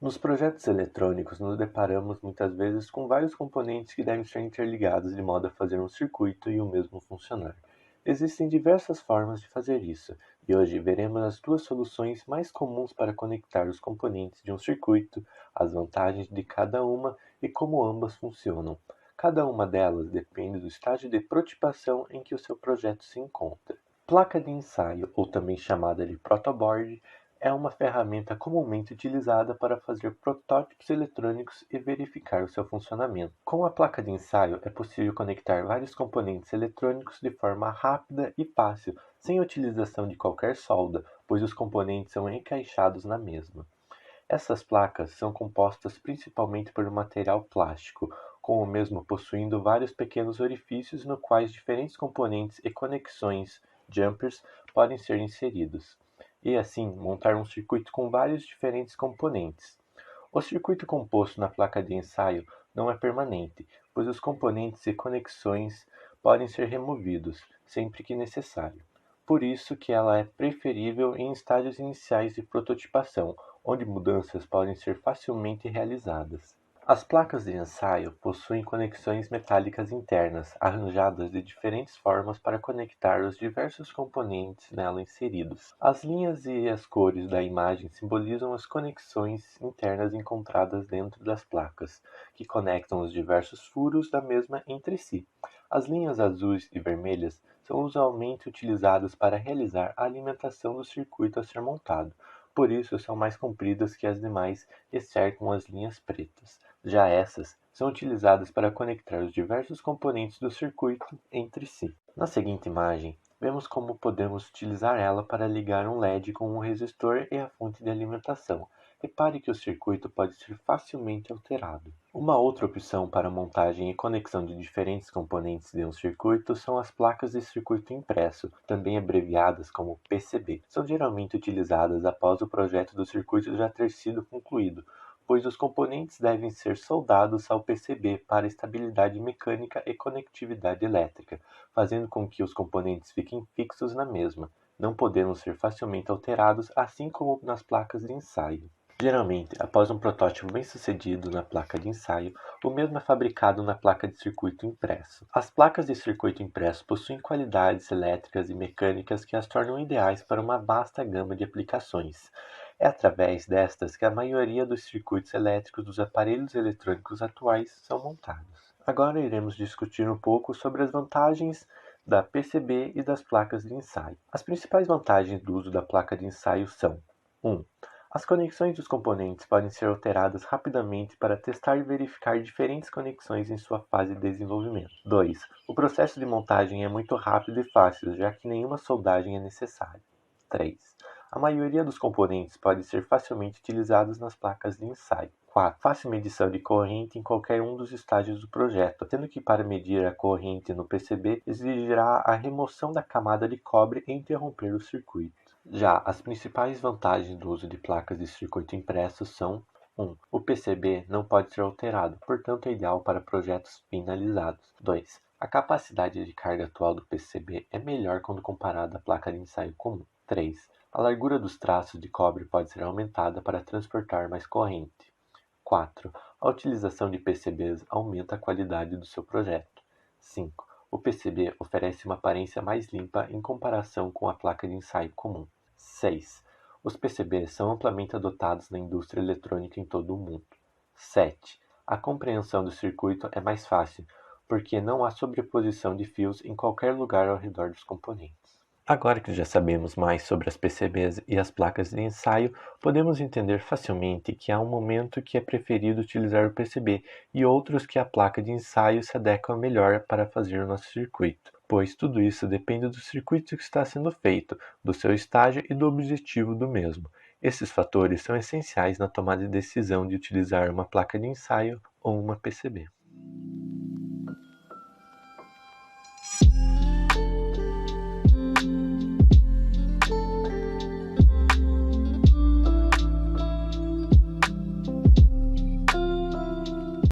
Nos projetos eletrônicos, nos deparamos muitas vezes com vários componentes que devem ser interligados de modo a fazer um circuito e o mesmo funcionar. Existem diversas formas de fazer isso, e hoje veremos as duas soluções mais comuns para conectar os componentes de um circuito, as vantagens de cada uma e como ambas funcionam. Cada uma delas depende do estágio de prototipação em que o seu projeto se encontra. Placa de ensaio, ou também chamada de protoboard, é uma ferramenta comumente utilizada para fazer protótipos eletrônicos e verificar o seu funcionamento. Com a placa de ensaio, é possível conectar vários componentes eletrônicos de forma rápida e fácil, sem utilização de qualquer solda, pois os componentes são encaixados na mesma. Essas placas são compostas principalmente por um material plástico, com o mesmo possuindo vários pequenos orifícios no quais diferentes componentes e conexões jumpers podem ser inseridos, e assim montar um circuito com vários diferentes componentes. O circuito composto na placa de ensaio não é permanente, pois os componentes e conexões podem ser removidos sempre que necessário. Por isso que ela é preferível em estágios iniciais de prototipação, onde mudanças podem ser facilmente realizadas. As placas de ensaio possuem conexões metálicas internas, arranjadas de diferentes formas para conectar os diversos componentes nela inseridos. As linhas e as cores da imagem simbolizam as conexões internas encontradas dentro das placas, que conectam os diversos furos da mesma entre si. As linhas azuis e vermelhas são usualmente utilizadas para realizar a alimentação do circuito a ser montado, por isso são mais compridas que as demais e cercam as linhas pretas. Já essas são utilizadas para conectar os diversos componentes do circuito entre si. Na seguinte imagem, vemos como podemos utilizar ela para ligar um LED com um resistor e a fonte de alimentação. Repare que o circuito pode ser facilmente alterado. Uma outra opção para montagem e conexão de diferentes componentes de um circuito são as placas de circuito impresso, também abreviadas como PCB. São geralmente utilizadas após o projeto do circuito já ter sido concluído, pois os componentes devem ser soldados ao PCB para estabilidade mecânica e conectividade elétrica, fazendo com que os componentes fiquem fixos na mesma, não podendo ser facilmente alterados, assim como nas placas de ensaio. Geralmente, após um protótipo bem-sucedido na placa de ensaio, o mesmo é fabricado na placa de circuito impresso. As placas de circuito impresso possuem qualidades elétricas e mecânicas que as tornam ideais para uma vasta gama de aplicações. É através destas que a maioria dos circuitos elétricos dos aparelhos eletrônicos atuais são montados. Agora iremos discutir um pouco sobre as vantagens da PCB e das placas de ensaio. As principais vantagens do uso da placa de ensaio são: 1. As conexões dos componentes podem ser alteradas rapidamente para testar e verificar diferentes conexões em sua fase de desenvolvimento. 2. O processo de montagem é muito rápido e fácil, já que nenhuma soldagem é necessária. 3. A maioria dos componentes pode ser facilmente utilizados nas placas de ensaio. 4. Fácil medição de corrente em qualquer um dos estágios do projeto, sendo que para medir a corrente no PCB exigirá a remoção da camada de cobre e interromper o circuito. Já as principais vantagens do uso de placas de circuito impresso são: 1. O PCB não pode ser alterado, portanto é ideal para projetos finalizados. 2. A capacidade de carga atual do PCB é melhor quando comparada à placa de ensaio comum. 3. A largura dos traços de cobre pode ser aumentada para transportar mais corrente. 4. A utilização de PCBs aumenta a qualidade do seu projeto. 5. O PCB oferece uma aparência mais limpa em comparação com a placa de ensaio comum. 6. Os PCBs são amplamente adotados na indústria eletrônica em todo o mundo. 7. A compreensão do circuito é mais fácil, porque não há sobreposição de fios em qualquer lugar ao redor dos componentes. Agora que já sabemos mais sobre as PCBs e as placas de ensaio, podemos entender facilmente que há um momento que é preferido utilizar o PCB e outros que a placa de ensaio se adequa melhor para fazer o nosso circuito, pois tudo isso depende do circuito que está sendo feito, do seu estágio e do objetivo do mesmo. Esses fatores são essenciais na tomada de decisão de utilizar uma placa de ensaio ou uma PCB.